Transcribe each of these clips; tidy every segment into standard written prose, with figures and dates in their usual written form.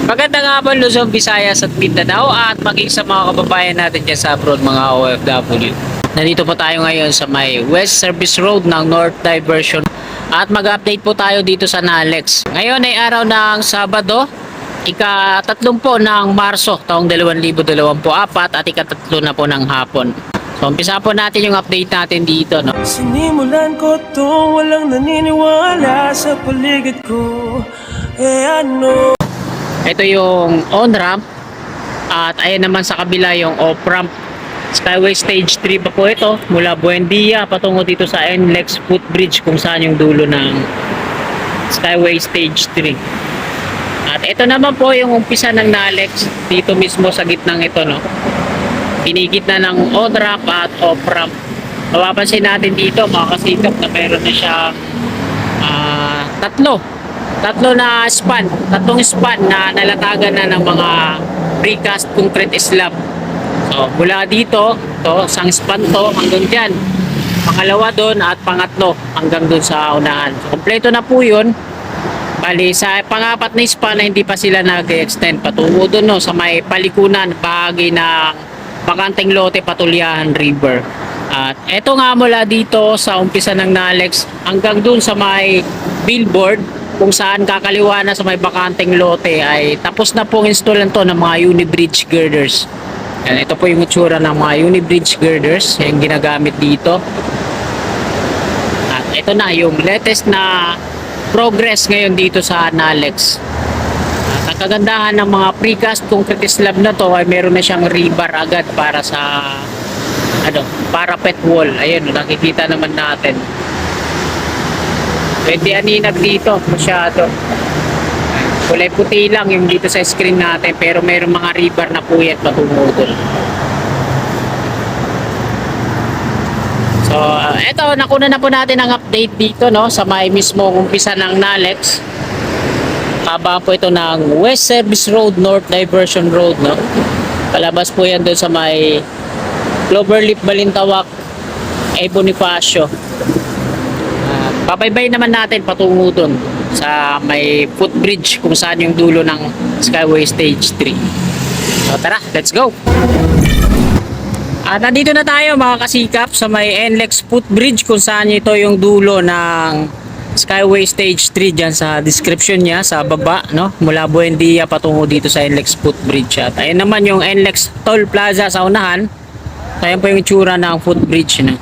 Magandang hapon Luzon, Visayas at Mindanao at maging sa mga kababayan natin dyan sa abroad, mga OFW. Nandito po tayo ngayon sa may West Service Road ng North Diversion at mag-update po tayo dito sa Nalex. Ngayon ay araw ng Sabado, ika-30 po ng Marso taong 2024 at ika-3 na po ng hapon. So umpisa po natin yung update natin dito, no? Sinimulan ko to, walang naniniwala sa paligid ko. Ano? Ito yung on-ramp at ayan naman sa kabila yung off-ramp. Skyway Stage 3 pa po ito mula Buendia patungo dito sa NLEX Footbridge kung saan yung dulo ng Skyway Stage 3. At ito naman po yung umpisa ng Nalex dito mismo sa gitnang ito, no? Pinigit na ng on-ramp at off-ramp. Mapapansin natin dito mga kasikap na meron na siyang tatlong span na nalatagan na ng mga precast concrete slab. So mula dito, isang span to hanggang dyan, pangalawa doon at pangatlo hanggang doon sa unahan. So kompleto na po yun. Bali sa pangapat na span na hindi pa sila nag-extend patungo doon, no, sa may palikunan bahagi ng bakanteng lote Patulyahan River. At eto nga mula dito sa umpisa ng Nalex hanggang doon sa may billboard kung saan kakaliwa na sa may bakanteng lote ay tapos na pong installan to ng mga unibridge girders. Yan, ito po yung itsura ng mga unibridge girders yung ginagamit dito. At ito na yung latest na progress ngayon dito sa Nalex. At ang kagandahan ng mga precast concrete slab na to ay meron na siyang rebar agad para sa parapet wall. Ayun, nakikita naman natin. Pwede aninag dito masyado. Kulay puti lang yung dito sa screen natin pero mayroong mga rebar na puyat patungo doon. So eto, nakuna na po natin ang update dito, no, sa may mismo umpisa ng Nalex. Haba po ito ng West Service Road, North Diversion Road, no. Palabas po yan doon sa may Cloverleaf, Balintawak, Bonifacio. Pabaybay naman natin patungo dun sa may footbridge kung saan yung dulo ng Skyway Stage 3. So tara, let's go! At nandito na tayo mga kasikap sa may NLEX footbridge kung saan ito yung dulo ng Skyway Stage 3 dyan sa description niya sa baba, no? Mula Buendia patungo dito sa NLEX footbridge. At ayun naman yung NLEX Toll Plaza sa unahan. Ayan po yung itsura ng footbridge, no?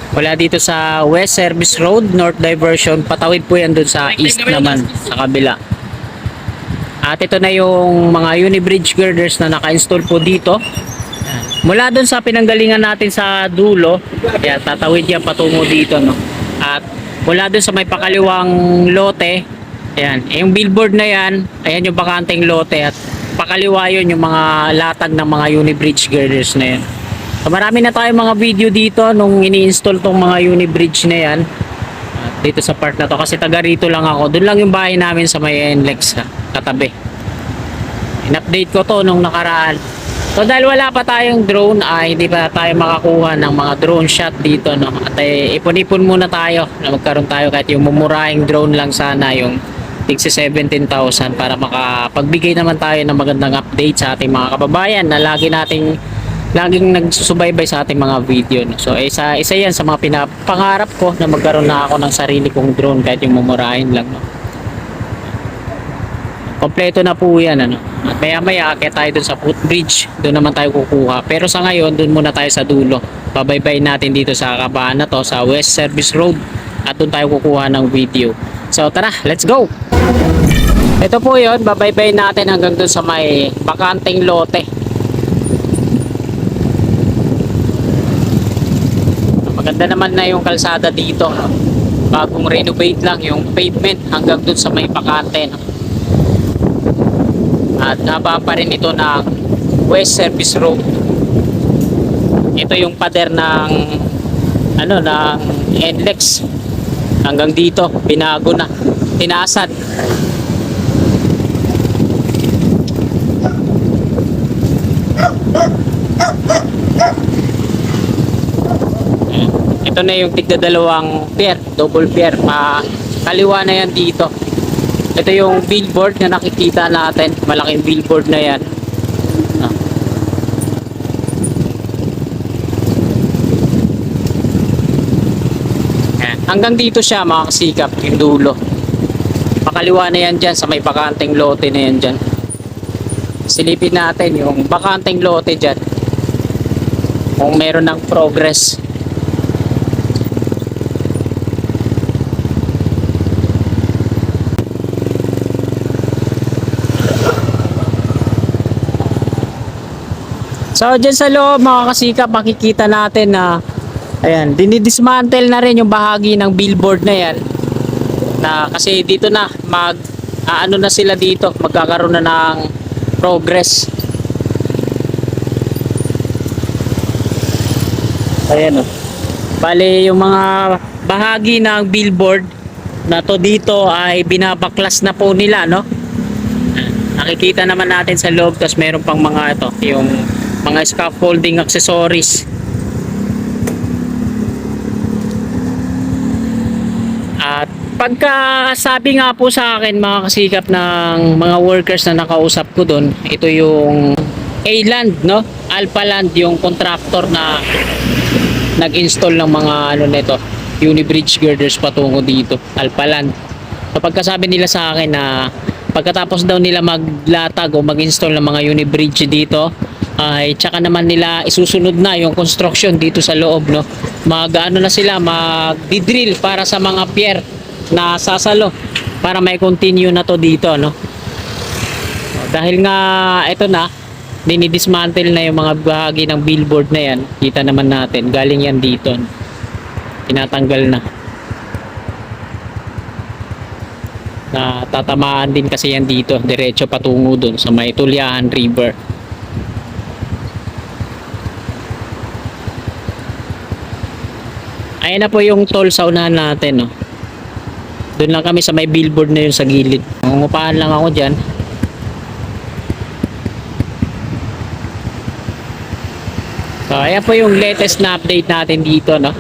Wala dito sa West Service Road, North Diversion, patawid po yan dun sa east naman, sa kabila. At ito na yung mga unibridge girders na naka-install po dito. Mula dun sa pinanggalingan natin sa dulo, kaya tatawid yan patungo dito, no? At mula dun sa may pakaliwang lote, ayan, yung billboard na yan, ayan yung bakanteng lote at pakaliwa yun yung mga latag ng mga unibridge girders na yan. So, marami na tayong mga video dito nung ini-install tong mga unibridge na yan dito sa part na to kasi taga rito lang ako. Doon lang yung bahay namin sa may NLEX, katabi. In-update ko to nung nakaraan. So dahil wala pa tayong drone ay hindi pa tayo makakuha ng mga drone shot dito, no? At ipon-ipon muna tayo na magkaroon tayo kahit yung mumurahing drone lang sana, yung tigsi 17,000 para makapagbigay naman tayo ng magandang update sa ating mga kababayan na laging nagsusubaybay sa ating mga video, no? So isa yan sa mga pinapangarap ko na magkaroon na ako ng sarili kong drone kahit yung mumurahin lang, no? Kompleto na po yan, ano? At maya akit tayo dun sa footbridge, doon naman tayo kukuha, pero sa ngayon doon muna tayo sa dulo. Babaybay natin dito sa kabahan na to sa West Service Road at doon tayo kukuha ng video. So tara, let's go! Ito po yun, babaybay natin hanggang doon sa may bakanteng lote. Maganda naman na yung kalsada dito, no? Bagong renovate lang yung pavement hanggang dun sa may bakante, no? At haba pa rin ito ng West Service Road. Ito yung pader ng ng NLEX hanggang dito, binago na, tinaasan. Ito na yung tigda dalawang pier, double pier, kaliwa na yan dito. Ito yung billboard na nakikita natin. Malaking billboard na yan. Ah. Yan. Hanggang dito siya mga kasikap, yung dulo. Pakaliwa na yan dyan sa may bakanteng lote na yan dyan. Silipin natin yung bakanteng lote dyan. Kung meron ng progress. So dyan sa loob mga kasikap, makikita natin na ayan, dinidismantle na rin yung bahagi ng billboard na yan. Na kasi dito na ano na sila dito, magkakaroon na ng progress. Ayan o. Bale yung mga bahagi ng billboard na to dito ay binabaklas na po nila, no? Nakikita naman natin sa loob, tapos meron pang mga ito, yung mga scaffolding accessories. At pagka sabi nga po sa akin mga kasikap ng mga workers na nakausap ko doon, ito yung A-Land, no? Alphaland yung contractor na nag-install ng mga ano nito, Unibridge girders patungo dito, Alphaland. So pagkasabi nila sa akin na pagkatapos daw nila maglatag o mag-install ng mga Unibridge dito, ay tsaka naman nila isusunod na yung construction dito sa loob, no? Mag-ano na sila, mag-drill para sa mga pier na sasalo para may continue na to dito, no? Dahil nga ito na dinidismantle na yung mga bahagi ng billboard na yan, kita naman natin galing yan dito, tinatanggal na tatamaan din kasi yan dito, diretso patungo dun sa may Tulyahan River. Ayan na po yung toll sa unahan natin, no? Doon lang kami sa may billboard na yun sa gilid. Mangungupahan lang ako dyan. So ayan po yung latest na update natin dito, no?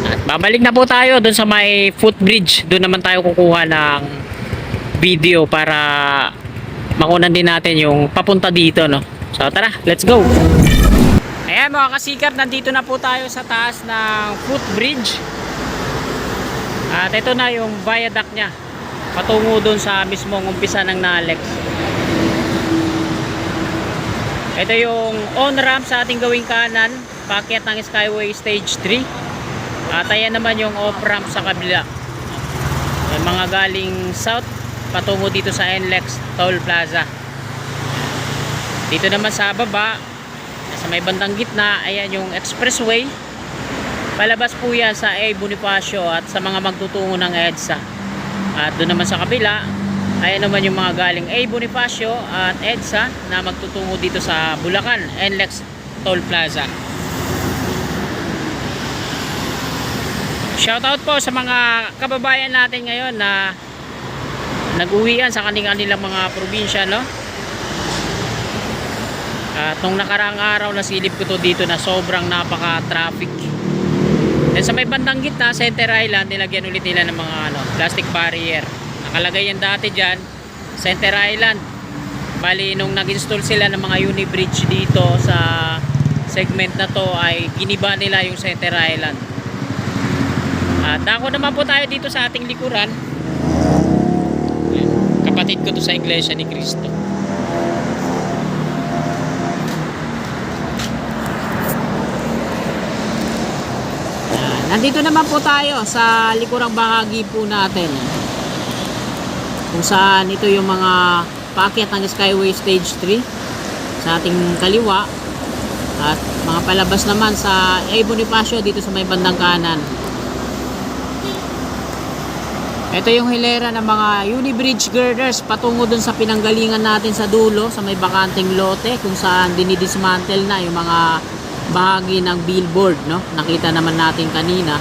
At babalik na po tayo doon sa may footbridge. Doon naman tayo kukuha ng video para makunan din natin yung papunta dito, no? So tara, let's go! Ayan mga kasikap, nandito na po tayo sa taas ng footbridge. At ito na yung viaduct nya patungo doon sa mismong umpisa ng Nalex. Ito yung on-ramp sa ating gawing kanan, paakyat ng Skyway Stage 3. At ayan naman yung off-ramp sa kabila. May mga galing south patungo dito sa NLEX Toll Plaza. Dito naman sa baba, sa may bandang gitna, ayan yung expressway. Palabas po yan sa A. Bonifacio at sa mga magtutungo ng EDSA. At doon naman sa kabila, ayan naman yung mga galing A. Bonifacio at EDSA na magtutungo dito sa Bulacan, NLEX Toll Plaza. Shoutout po sa mga kababayan natin ngayon na nag-uwian sa kanilang mga probinsya, no? At nung nakaraang araw nasilip ko to dito na sobrang napaka-traffic. Then sa may bandang gitna, Center Island, nilagyan ulit nila ng mga plastic barrier. Nakalagay yan dati dyan, Center Island. Bali, nung nag-install sila ng mga Unibridge dito sa segment na to, ay giniba nila yung Center Island. At ako naman po tayo dito sa ating likuran. Kapatid ko to sa Iglesia ni Cristo. Nandito naman po tayo sa likurang bahagi po natin, kung saan ito yung mga paakyat ng Skyway Stage 3 sa ating kaliwa, at mga palabas naman sa A. Bonifacio dito sa may bandang kanan. Ito yung hilera ng mga Unibridge girders patungo dun sa pinanggalingan natin sa dulo sa may bakanteng lote, kung saan dinidismantle na yung mga bahagi ng billboard, no? Nakita naman natin kanina.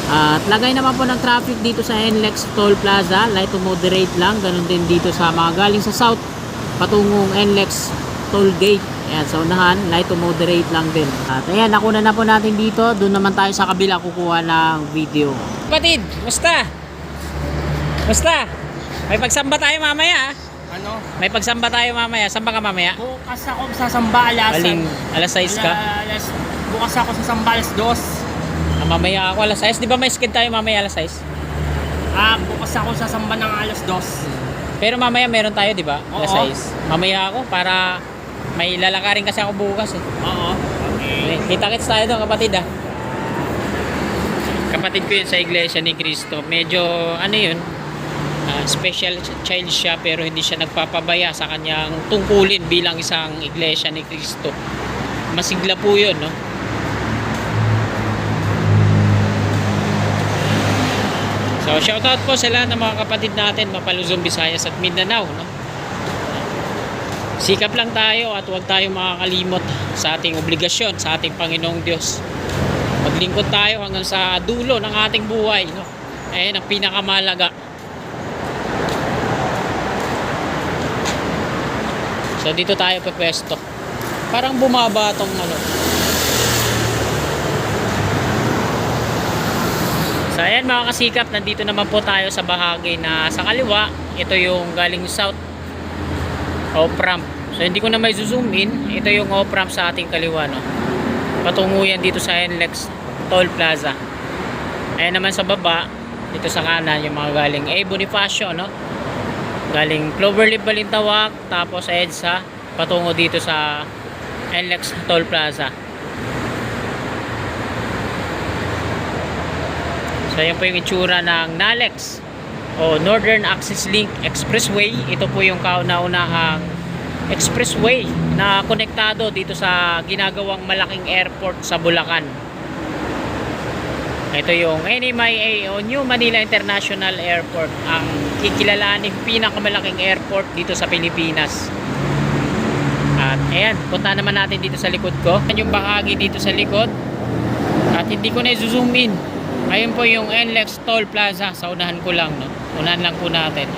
At lagay naman po ng traffic dito sa NLEX Toll Plaza, light to moderate lang. Ganun din dito sa mga galing sa south patungong NLEX Toll Gate. Ayan, sa unahan, light to moderate lang din. At ayan, nakuna na po natin dito. Doon naman tayo sa kabila kukuha ng video. kapatid, musta? Musta? May pagsamba tayo mamaya ah. Ano? May pagsamba tayo mamaya. Samba ka mamaya? Bukas ako sasamba Alas 6 ka? Bukas ako sasamba alas 2. Mamaya ako alas 6. Di ba may skid tayo mamaya alas 6? Bukas ako sasamba ng alas 2. Pero mamaya meron tayo, di ba? Alas Oo. 6. Mamaya ako para may lalakarin kasi ako bukas eh. Oo. Okay. Kita-kits tayo doon kapatid ah. Kapatid ko yun sa Iglesia ni Cristo. Medyo ano yun, special child siya pero hindi siya nagpapabaya sa kanyang tungkulin bilang isang Iglesia ni Cristo. Masigla po yun, no? So shoutout po sa lahat ng mga kapatid natin Mapaluzon, Visayas at Mindanao, no? Sikap lang tayo at huwag tayong makakalimot sa ating obligasyon sa ating Panginoong Diyos. Maglingkod tayo hanggang sa dulo ng ating buhay, no? Ayan ang pinakamalaga. So dito tayo pwesto. Parang bumaba tong ano. So ayan mga kasikap, nandito naman po tayo sa bahagi na sa kaliwa. Ito yung galing south off-ramp. So hindi ko na may zoom in. Ito yung off-ramp sa ating kaliwa, no? Patungo yan dito sa NLEX Toll Plaza. Ayan naman sa baba, dito sa kanan yung mga galing Bonifacio, no? Galing Cloverleaf Balintawak, tapos EDSA patungo dito sa NLEX Toll Plaza. So yan po yung itsura ng NALEX o Northern Access Link Expressway. Ito po yung kauna-unahang expressway na konektado dito sa ginagawang malaking airport sa Bulacan. Ito yung NMIA o New Manila International Airport, ang kikilalaning pinakamalaking airport dito sa Pilipinas. At ayan, punta naman natin dito sa likod ko. Yan yung bahagi dito sa likod. At hindi ko na i-zoom in. Ayun po yung NLEX Toll Plaza. Sa unahan ko lang, no? Unahan lang po natin.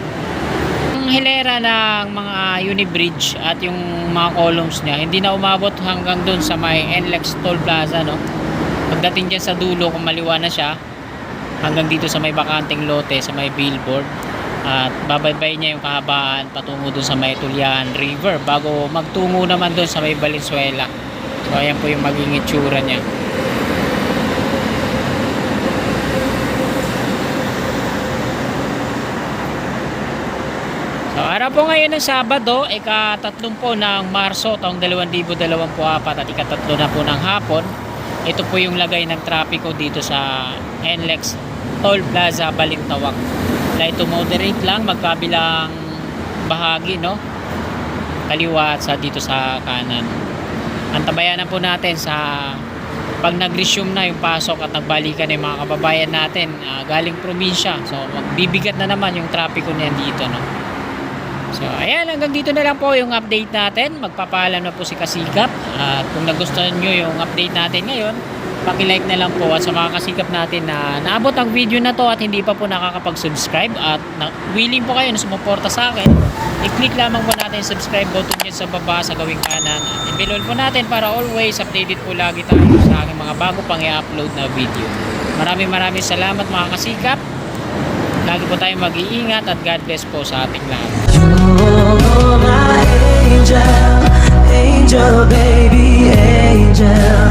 Yung hilera ng mga Unibridge at yung mga columns niya, hindi na umabot hanggang dun sa may NLEX Toll Plaza, no? Pagdating dyan sa dulo, kung maliwa na siya, hanggang dito sa may bakanting lote, sa may billboard. At babaybay niya yung kahabaan patungo dun sa may Tulian River bago magtungo naman dun sa may Valenzuela. So ayan po yung maging itsura niya. So araw po ngayon ng Sabado, ika-3 po ng Marso taong 2024 at ika-3 na po ng hapon. Ito po yung lagay ng trapiko dito sa NLEX Toll Plaza Balintawak. Light to moderate lang, magkabilang bahagi, no? Kaliwa at sa dito sa kanan. Antabayanan po natin sa pag nag-resume na yung pasok at nagbalikan yung mga kababayan natin galing probinsya. So magbibigat na naman yung trapiko niyan dito, no? So ayan, hanggang dito na lang po yung update natin. Magpapaalam na po si Kasikap. At kung nagustuhan nyo yung update natin ngayon, paki-like na lang po. At sa mga kasikap natin na naabot ang video na to at hindi pa po nakakapag-subscribe at willing po kayo na sumuporta sa akin, i-click lamang po natin yung subscribe button dyan sa baba sa gawing kanan. At i-bell po natin para always updated po lagi tayo sa aking mga bago pang i-upload na video. Maraming salamat mga kasikap. Lagi po tayong mag-iingat at God bless po sa ating lahat. Oh, my angel, angel, baby, angel.